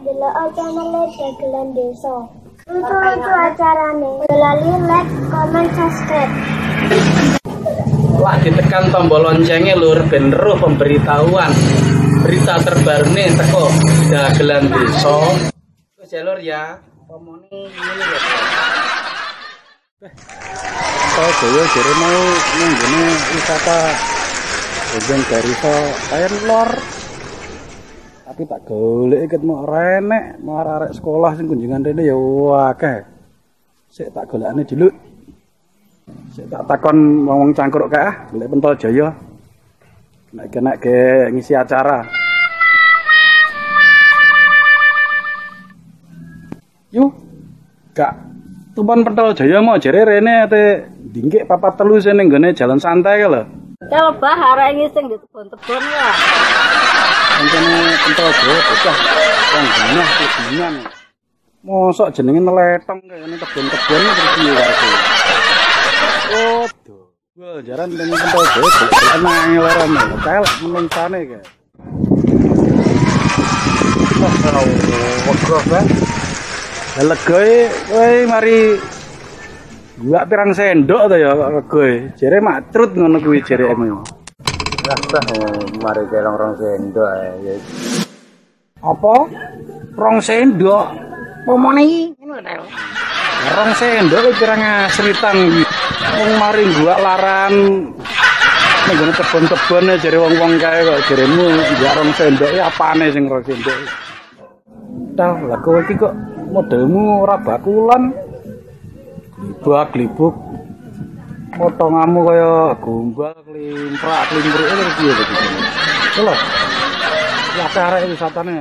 delok channel Dagelan Desa. Lucu-lucu acarane. Lali like, comment, subscribe. Wah, ditekan tombol loncengnya lur ben roh pemberitahuan berita terbaru nih teko Dagelan Desa. Terus ya lur ya, pomone ini ya. Saya Joyo jadi mau menggune wisata Bojong Garisa kayak lor. Tapi tak golek iket mau renek, mau arek sekolah sing kunjungan rene ya akeh. Sik tak golekane dulu. Sik tak takon wong cangkruk kae golek Pentol Jaya. Nek kena ke ngisi acara. Yuk. Gak tuman Pentol Jaya mau jere rene ate dingkik papat telu sing nggone jalan santai ka lho. Coba arek ngising di tebon-tebon ya. Pancene Pentol Jaya bocah wong genah kegenyan. Mosok jenenge neletong kayane tebon-tebon terus piye karo. Waduh. Wah, jaran dengan Pentol Jaya enak ngeleran. Kelek menungsane kae. Wegah banget. Legoe kowe mari gua pirang sendok to ya legoe. Jere macrut ngono kuwi jeremu. Rasa mari kelong-rong sendok ya. Apa? Rong sendok. Pomone iki ngono ta. Rong sendok kuwi pirang asritang iki. Wong mari gua laran nggone tebon-tebone jere wong-wong kae kok jeremu gak rong sendok ya apane sing rong sendok. Tah lha kowe iki kok modelmu ora bakulan. Glibak-glibuk. Potonganmu kaya gombal klimprak-klimpruk iki piye to iki. Lho. Ya arek wisatane.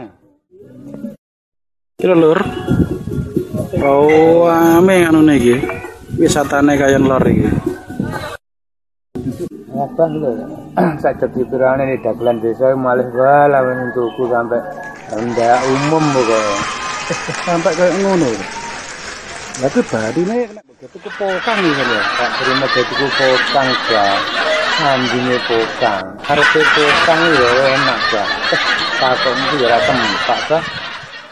Iki lur. Oh, ame anune iki. Wisatane kaya lor iki. Abah lho. Sajak dipirane di Dagelan Desa malih wae lawan tuku sampai rendah umum pokoknya. Sampai kayak ngono. Lah kuwi barine nek begitu pokang iki lho. Tak terima tuku pokang ya. Andine pokang. Harepe pokang ya enak ya. Takon iki ya tempat ta.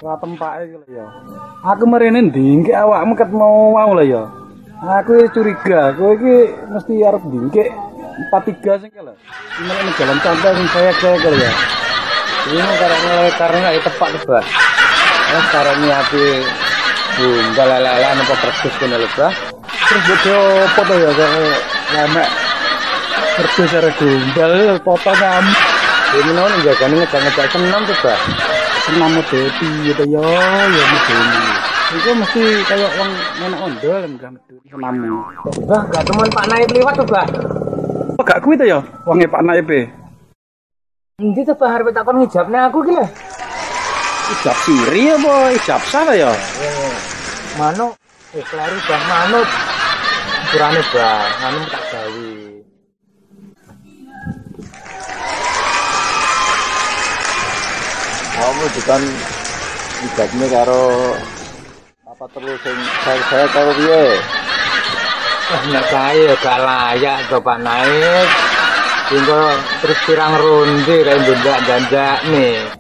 Ora tempake iki lho ya. Aku merene ndingkik awakmu ket mau lho ya. Aku curiga kowe iki mesti arep ndingkik 43 sing lho. Ini jalan santai sing saya lho ya. Ini karena itu tepat bah. Cara niati galalalan apa persis kena lebah. Terus bodo apa to ya kok lemek persis are gombal potongan. Ini mau njagane ngejak senam tuh bah. Senam model piye to ya model ini. Iku mesti kayak wong enak ondol enggak metu senammu. Bah, gak temen Pak Naib liwat tuh bah. Oh gak kuwi to ya wonge Pak Naib e. Endi tuh bah arep takon ngijabne aku ki lho. Ijab siri apa ijab sah ya? Manuk, kleru bah manuk. Ukurane bah, anu tak gawe. Kamu bukan ijabne karo apa terus sing saya karo piye? Nek kae gak layak to Pak Naik. Tinggal terus pirang ronde kae ndak janjakne.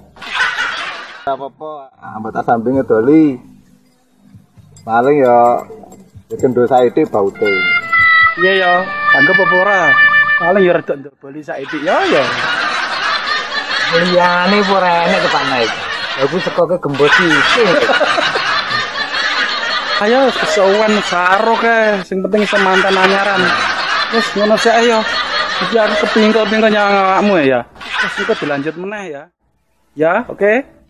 Apa-apa, ambet sampinge doli. Paling ya kendo saiki baute. Iya ya, anggap apa ora? Paling ya rada ndok bali saiki ya ya. Liyane ora enek ke Pak Naik. Aku sekoke gembos iki. Ayo kesuwen saro ke, sing penting semantan anyaran. Wis ngono sik ayo. Iki aku kepingin nyang awakmu ya. Terus iku dilanjut meneh ya. Ya, oke.